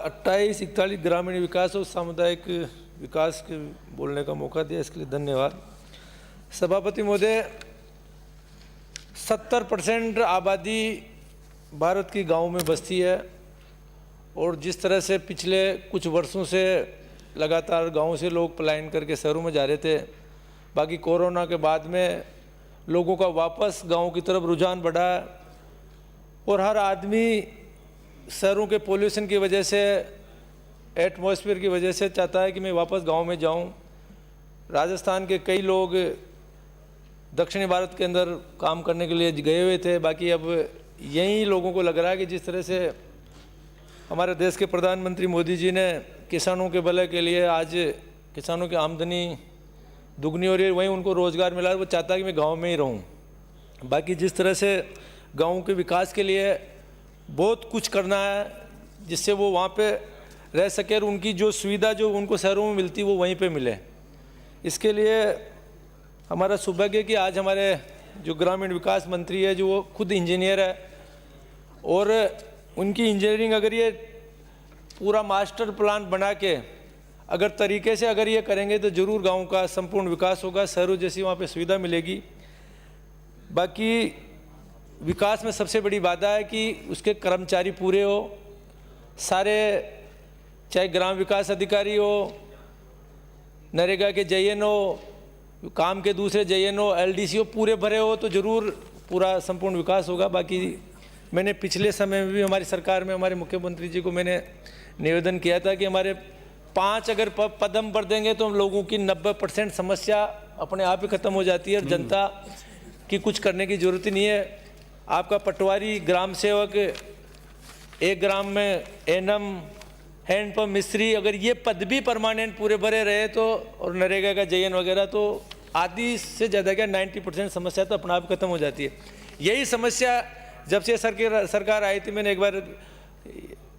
28-41 ग्रामीण विकास और सामुदायिक विकास के बोलने का मौका दिया, इसके लिए धन्यवाद। सभापति महोदय, 70% आबादी भारत की गांव में बसती है और जिस तरह से पिछले कुछ वर्षों से लगातार गांव से लोग पलायन करके शहरों में जा रहे थे, बाकी कोरोना के बाद में लोगों का वापस गांव की तरफ रुझान बढ़ा है और हर आदमी शहरों के पोल्यूशन की वजह से, एटमॉस्फेयर की वजह से चाहता है कि मैं वापस गांव में जाऊं। राजस्थान के कई लोग दक्षिणी भारत के अंदर काम करने के लिए गए हुए थे, बाकी अब यही लोगों को लग रहा है कि जिस तरह से हमारे देश के प्रधानमंत्री मोदी जी ने किसानों के भले के लिए आज किसानों की आमदनी दुगनी हो रही है, वहीं उनको रोज़गार मिला है, वो चाहता है कि मैं गाँव में ही रहूँ। बाकी जिस तरह से गाँव के विकास के लिए बहुत कुछ करना है जिससे वो वहाँ पे रह सके और उनकी जो सुविधा जो उनको शहरों में मिलती वो वहीं पे मिले। इसके लिए हमारा सौभाग्य है कि आज हमारे जो ग्रामीण विकास मंत्री है, जो वो खुद इंजीनियर है और उनकी इंजीनियरिंग अगर ये पूरा मास्टर प्लान बना के अगर तरीके से अगर ये करेंगे तो ज़रूर गाँव का संपूर्ण विकास होगा, शहरों जैसी वहाँ पर सुविधा मिलेगी। बाकी विकास में सबसे बड़ी बाधा है कि उसके कर्मचारी पूरे हो, सारे चाहे ग्राम विकास अधिकारी हो, नरेगा के जेएन हो, काम के दूसरे जेएन हो, एलडीसी हो, पूरे भरे हो तो ज़रूर पूरा संपूर्ण विकास होगा। बाकी मैंने पिछले समय में भी हमारी सरकार में हमारे मुख्यमंत्री जी को मैंने निवेदन किया था कि हमारे 5 अगर पद हम भर देंगे तो हम लोगों की 90% समस्या अपने आप ही ख़त्म हो जाती है और जनता की कुछ करने की ज़रूरत ही नहीं है। आपका पटवारी, ग्राम सेवक, एक ग्राम में एनएम, हैंडपम्प मिस्त्री, अगर ये पद भी परमानेंट पूरे भरे रहे तो और नरेगा का जेएन वगैरह तो आधी से ज़्यादा क्या 90% समस्या तो अपना आप खत्म हो जाती है। यही समस्या जब से सरकार आई थी, मैंने एक बार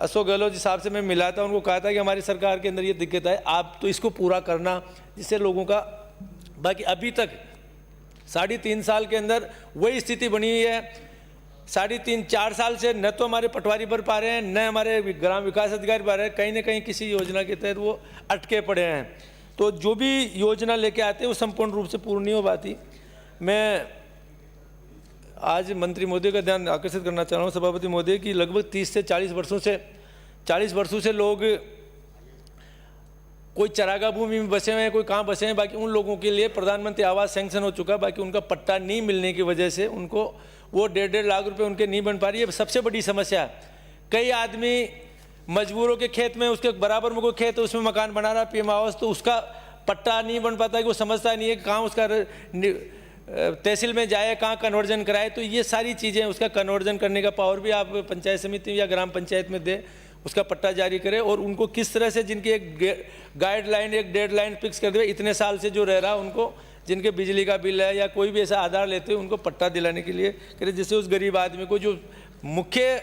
अशोक गहलोत जी साहब से मैं मिला था, उनको कहा था कि हमारी सरकार के अंदर ये दिक्कत है, आप तो इसको पूरा करना जिससे लोगों का। बाकी अभी तक 3.5 साल के अंदर वही स्थिति बनी हुई है। 3.5-4 साल से न तो हमारे पटवारी भर पा रहे हैं, न हमारे ग्राम विकास अधिकारी भर रहे हैं, कहीं ना कहीं किसी योजना के तहत वो अटके पड़े हैं। तो जो भी योजना लेके आते हैं वो संपूर्ण रूप से पूर्ण नहीं हो पाती। मैं आज मंत्री महोदय का ध्यान आकर्षित करना चाह रहा हूँ, सभापति महोदय, की लगभग 30 से 40 वर्षों से लोग कोई चरागा भूमि में बसे हुए हैं, कोई कहाँ बसे हैं। बाकी उन लोगों के लिए प्रधानमंत्री आवास सैंक्शन हो चुका, बाकी उनका पट्टा नहीं मिलने की वजह से उनको वो 1.5 लाख रुपए उनके नहीं बन पा रही है। सबसे बड़ी समस्या है, कई आदमी मजबूरों के खेत में, उसके बराबर में कोई खेत है उसमें मकान बना रहा है पीएम आवास, तो उसका पट्टा नहीं बन पाता है कि वो समझता नहीं है कि कहाँ उसका तहसील में जाए, कहाँ कन्वर्जन कराए। तो ये सारी चीज़ें, उसका कन्वर्जन करने का पावर भी आप पंचायत समिति या ग्राम पंचायत में दें, उसका पट्टा जारी करें और उनको किस तरह से जिनकी एक गाइडलाइन, एक डेडलाइन फिक्स कर दे, इतने साल से जो रह रहा उनको, जिनके बिजली का बिल है या कोई भी ऐसा आधार लेते हैं, उनको पट्टा दिलाने के लिए करें, जिससे उस गरीब आदमी को जो मुख्य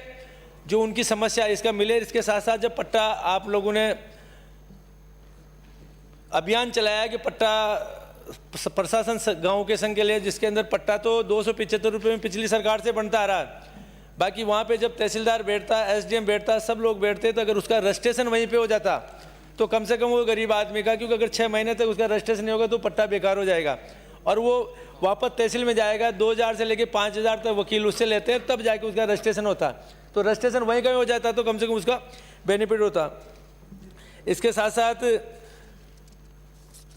जो उनकी समस्या है इसका मिले। इसके साथ साथ जब पट्टा आप लोगों ने अभियान चलाया कि पट्टा प्रशासन गाँव के संघ के लिए, जिसके अंदर पट्टा तो 275 रुपये में पिछली सरकार से बनता आ रहा है, बाकी वहाँ पे जब तहसीलदार बैठता है, एसडीएम बैठता है, सब लोग बैठते, तो अगर उसका रजिस्ट्रेशन वहीं पे हो जाता तो कम से कम वो गरीब आदमी का, क्योंकि अगर 6 महीने तक उसका रजिस्ट्रेशन नहीं होगा तो पट्टा बेकार हो जाएगा और वो वापस तहसील में जाएगा। 2000 से लेके 5000 तक वकील उससे लेते हैं, तब जाके उसका रजिस्ट्रेशन होता। तो रजिस्ट्रेशन वहीं कहीं हो जाता तो कम से कम उसका बेनिफिट होता। इसके साथ साथ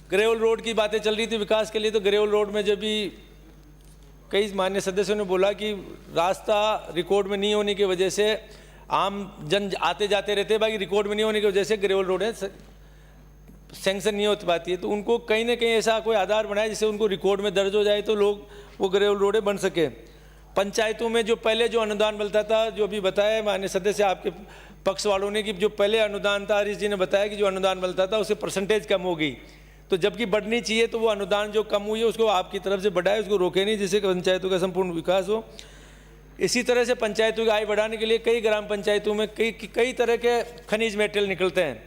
ग्रेवल रोड की बातें चल रही थी विकास के लिए, तो ग्रेवल रोड में जब भी कई मान्य सदस्यों ने बोला कि रास्ता रिकॉर्ड में नहीं होने की वजह से आम जन आते जाते रहते हैं, बाकी रिकॉर्ड में नहीं होने की वजह से ग्रेवल रोड सैंक्शन नहीं हो पाती है। तो उनको कहीं ना कहीं ऐसा कोई आधार बनाए जिससे उनको रिकॉर्ड में दर्ज हो जाए तो लोग वो ग्रेवल रोडें बन सके। पंचायतों में जो पहले जो अनुदान मिलता था, जो भी बताया मान्य सदस्य आपके पक्ष वालों ने, कि जो पहले अनुदान था, हरीश जी ने बताया कि जो अनुदान मिलता था उससे परसेंटेज कम हो गई, तो जबकि बढ़नी चाहिए, तो वो अनुदान जो कम हुई है उसको आपकी तरफ से बढ़ाए, उसको रोके नहीं, जिससे पंचायतों का संपूर्ण विकास हो। इसी तरह से पंचायतों की आय बढ़ाने के लिए कई ग्राम पंचायतों में कई तरह के खनिज मेटेरियल निकलते हैं।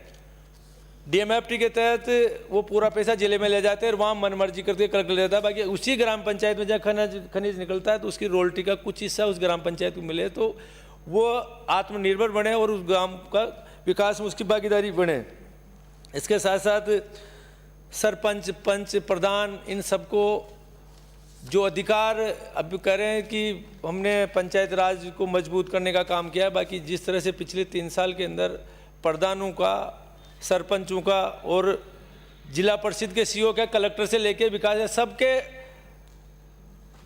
डीएमएफटी के तहत वो पूरा पैसा जिले में ले जाते हैं और वहाँ मनमर्जी करके कलेक्ट ले जाता है। बाकी उसी ग्राम पंचायत में जहाँ खनिज निकलता है तो उसकी रॉयल्टी का कुछ हिस्सा उस ग्राम पंचायत को मिले, तो वो आत्मनिर्भर बने और उस ग्राम का विकास में उसकी भागीदारी बढ़े। इसके साथ साथ सरपंच, पंच, प्रधान, इन सबको जो अधिकार अब कह रहे हैं कि हमने पंचायत राज को मजबूत करने का काम किया है, बाकी जिस तरह से पिछले 3 साल के अंदर प्रधानों का, सरपंचों का और जिला परिषद के सीईओ का, कलेक्टर से लेके विकास है, सबके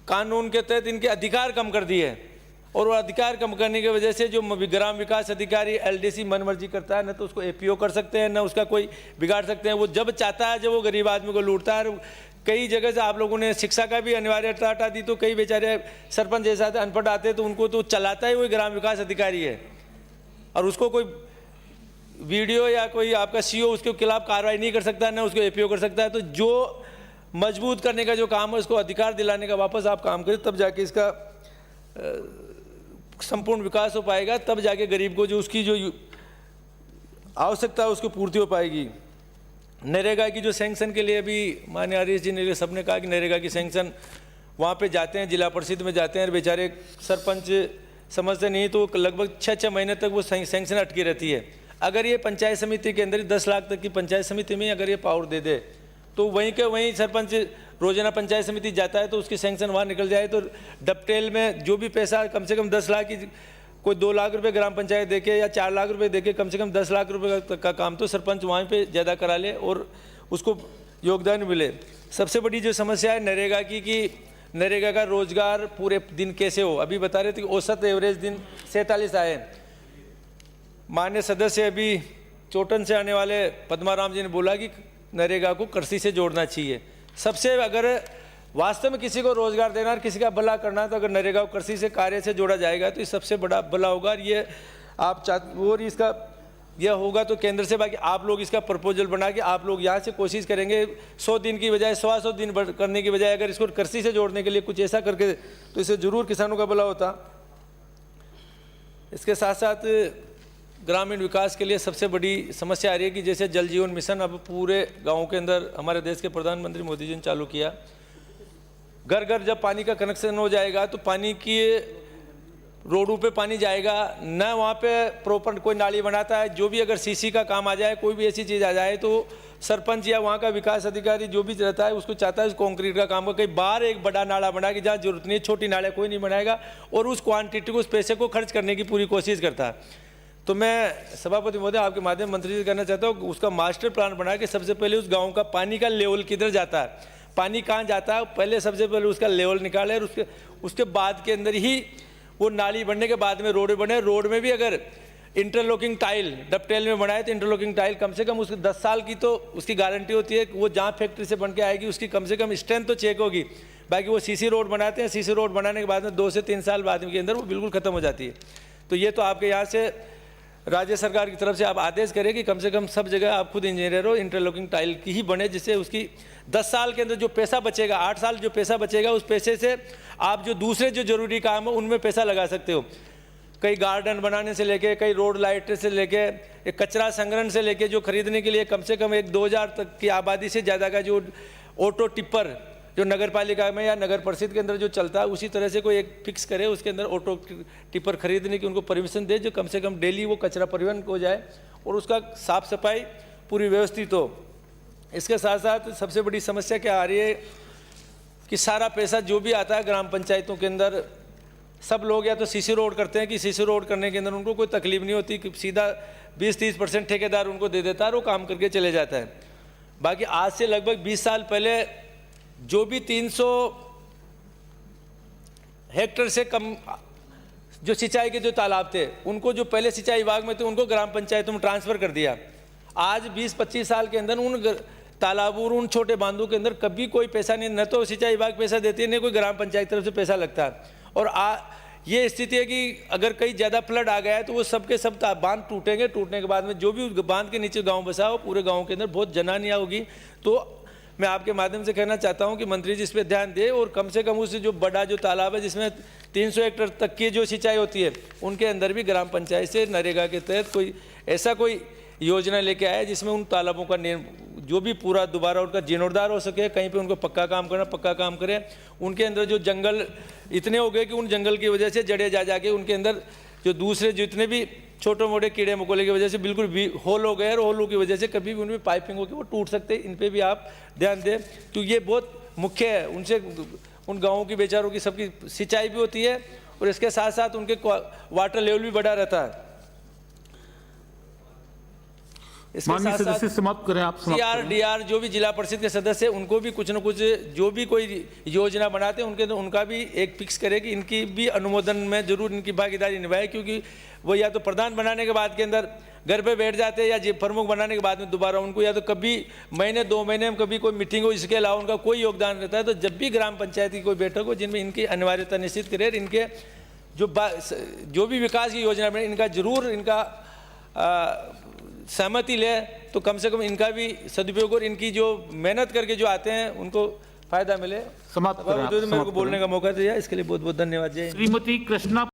कानून के तहत इनके अधिकार कम कर दिए हैं। और वो अधिकार कम करने की वजह से जो ग्राम विकास अधिकारी एलडीसी मनमर्जी करता है, न तो उसको एपीओ कर सकते हैं, न उसका कोई बिगाड़ सकते हैं। वो जब चाहता है, जब वो गरीब आदमी को लूटता है। कई जगह से आप लोगों ने शिक्षा का भी अनिवार्यता हटा दी, तो कई बेचारे सरपंच जैसा अनपढ़ आते हैं, तो उनको तो चलाता ही वही ग्राम विकास अधिकारी है, और उसको कोई वीडियो या कोई आपका सीईओ उसके खिलाफ कार्रवाई नहीं कर सकता, न उसको एपीओ कर सकता है। तो जो मजबूत करने का जो काम है, उसको अधिकार दिलाने का वापस आप काम करें, तब जाके इसका संपूर्ण विकास हो पाएगा, तब जाके गरीब को जो उसकी जो आवश्यकता है उसको पूर्ति हो पाएगी। नरेगा की जो सैंक्शन के लिए अभी माननीय आरएस जी ने सबने कहा कि नरेगा की सैंक्शन वहाँ पे जाते हैं, जिला परिषद में जाते हैं, और बेचारे सरपंच समझते नहीं, तो लगभग 6-6 महीने तक वो सैंक्शन अटकी रहती है। अगर ये पंचायत समिति के अंदर 10 लाख तक की पंचायत समिति में अगर ये पावर दे दे, तो वहीं के वहीं सरपंच रोजाना पंचायत समिति जाता है, तो उसकी सैंक्शन वहाँ निकल जाए। तो डबटेल में जो भी पैसा कम से कम 10 लाख की, कोई 2 लाख रुपए ग्राम पंचायत देके या 4 लाख रुपए देके, कम से कम 10 लाख रुपए का काम तो सरपंच वहाँ पे ज़्यादा करा ले और उसको योगदान मिले। सबसे बड़ी जो समस्या है नरेगा की, कि नरेगा का रोजगार पूरे दिन कैसे हो। अभी बता रहे थे कि औसत एवरेज दिन 47 आए। माननीय सदस्य अभी चोटन से आने वाले पद्माराम जी ने बोला कि नरेगा को कृषि से जोड़ना चाहिए। सबसे अगर वास्तव में किसी को रोजगार देना और किसी का भला करना, तो अगर नरेगा को कृषि से कार्य से जोड़ा जाएगा तो ये सबसे बड़ा भला होगा। और ये आप और इसका यह होगा तो केंद्र से, बाकी आप लोग इसका प्रपोजल बना के आप लोग यहाँ से कोशिश करेंगे 100 दिन की बजाय 100 दिन करने की बजाय अगर इसको कृषि से जोड़ने के लिए कुछ ऐसा करके, तो इससे जरूर किसानों का भला होता। इसके साथ साथ ग्रामीण विकास के लिए सबसे बड़ी समस्या आ रही है कि जैसे जल जीवन मिशन अब पूरे गाँव के अंदर हमारे देश के प्रधानमंत्री मोदी जी ने चालू किया। घर घर जब पानी का कनेक्शन हो जाएगा तो पानी की रोडों पे पानी जाएगा, न वहाँ पे प्रॉपर कोई नाली बनाता है। जो भी अगर सीसी का काम आ जाए, कोई भी ऐसी चीज़ आ जाए, तो सरपंच या वहाँ का विकास अधिकारी जो भी रहता है उसको चाहता है उस कंक्रीट का काम हो। कई बार एक बड़ा नाला बना के जहाँ जरूरत नहीं, छोटी नाला कोई नहीं बनाएगा, और उस क्वान्टिटी को, उस पैसे को खर्च करने की पूरी कोशिश करता है। तो मैं सभापति महोदय आपके माध्यम मंत्री जी कहना चाहता हूँ, उसका मास्टर प्लान बना के सबसे पहले उस गाँव का पानी का लेवल किधर जाता है, पानी कहाँ जाता है, पहले सबसे पहले उसका लेवल निकाले, और उसके बाद के अंदर ही वो नाली बनने के बाद में रोड बने। रोड में भी अगर इंटरलॉकिंग टाइल डबटेल में बनाए तो इंटरलॉकिंग टाइल कम से कम उसकी 10 साल की तो उसकी गारंटी होती है। वो जहाँ फैक्ट्री से बन के आएगी उसकी कम से कम स्ट्रेंथ तो चेक होगी। बाकी वो सीसी रोड बनाते हैं, सीसी रोड बनाने के बाद में 2 से 3 साल बाद के अंदर वो बिल्कुल ख़त्म हो जाती है। तो ये तो आपके यहाँ से राज्य सरकार की तरफ से आप आदेश करें कि कम से कम सब जगह आप खुद इंजीनियर हो, इंटरलॉकिंग टाइल की ही बने, जिससे उसकी 10 साल के अंदर जो पैसा बचेगा, 8 साल जो पैसा बचेगा, उस पैसे से आप जो दूसरे जो जरूरी काम है उनमें पैसा लगा सकते हो। कई गार्डन बनाने से लेके, कई रोड लाइट से लेके, एक कचरा संग्रहण से लेके, जो खरीदने के लिए कम से कम 1-2 हज़ार तक की आबादी से ज़्यादा का जो ऑटो टिप्पर जो नगर पालिका में या नगर परिषद के अंदर जो चलता है, उसी तरह से कोई एक फिक्स करे उसके अंदर ऑटो टिप्पर खरीदने की उनको परमिशन दे, जो कम से कम डेली वो कचरा परिवहन हो जाए और उसका साफ सफाई पूरी व्यवस्थित हो। इसके साथ साथ सबसे बड़ी समस्या क्या आ रही है कि सारा पैसा जो भी आता है ग्राम पंचायतों के अंदर, सब लोग या तो सीसी रोड करते हैं कि सीसी रोड करने के अंदर उनको कोई तकलीफ नहीं होती, कि सीधा 20-30% ठेकेदार उनको दे देता है और वो काम करके चले जाता है। बाकी आज से लगभग 20 साल पहले जो भी 300 हेक्टेयर से कम जो सिंचाई के जो तालाब थे, उनको जो पहले सिंचाई विभाग में थे उनको ग्राम पंचायतों में ट्रांसफ़र कर दिया। आज 20-25 साल के अंदर उन तालाबों और उन छोटे बांधों के अंदर कभी कोई पैसा नहीं, न तो सिंचाई विभाग पैसा देती है, न कोई ग्राम पंचायत तरफ से पैसा लगता है। और ये स्थिति है कि अगर कहीं ज़्यादा फ्लड आ गया है तो वो सबके सब बांध टूटेंगे। टूटने के बाद में जो भी उस बांध के नीचे गांव बसा हो, पूरे गांव के अंदर बहुत जनहानियाँ होगी। तो मैं आपके माध्यम से कहना चाहता हूं कि मंत्री जी इस पर ध्यान दें, और कम से कम उस जो बड़ा जो तालाब है जिसमें 300 हेक्टेयर तक की जो सिंचाई होती है, उनके अंदर भी ग्राम पंचायत से नरेगा के तहत कोई योजना लेके आए जिसमें उन तालाबों का जो भी पूरा दोबारा उनका जीर्णोद्धार हो सके, कहीं पे उनको पक्का काम करें। उनके अंदर जो जंगल इतने हो गए कि उन जंगल की वजह से जड़े जा जाके उनके अंदर जो दूसरे जितने भी छोटे मोटे कीड़े मकोड़े की वजह से बिल्कुल भी होल हो गए और होलों की वजह से कभी भी उनमें पाइपिंग होकर वो टूट सकते हैं, इन पे भी आप ध्यान दें क्योंकि ये बहुत मुख्य है। उनसे उन गाँवों की बेचारों की सबकी सिंचाई भी होती है और इसके साथ साथ उनके वाटर लेवल भी बढ़ा रहता है। माननीय सदस्य समाप्त करें आप। CR-DR जो भी जिला परिषद के सदस्य हैं उनको भी कुछ न कुछ जो भी कोई योजना बनाते हैं उनके तो उनका भी एक फिक्स करे कि इनकी भी अनुमोदन में जरूर इनकी भागीदारी निभाए, क्योंकि वो या तो प्रधान बनाने के बाद के अंदर घर पे बैठ जाते हैं या प्रमुख बनाने के बाद में दोबारा उनको या तो कभी महीने 2 महीने में कभी कोई मीटिंग हो, इसके अलावा उनका कोई योगदान रहता है। तो जब भी ग्राम पंचायत की कोई बैठक हो जिनमें इनकी अनिवार्यता निश्चित करे, इनके जो भी विकास की योजना बने इनका जरूर इनका सहमति ले तो कम से कम इनका भी सदुपयोग और इनकी जो मेहनत करके जो आते हैं उनको फायदा मिले। समाप्त मेरे को बोलने का मौका दिया इसके लिए बहुत बहुत धन्यवाद। जय। श्रीमती कृष्णा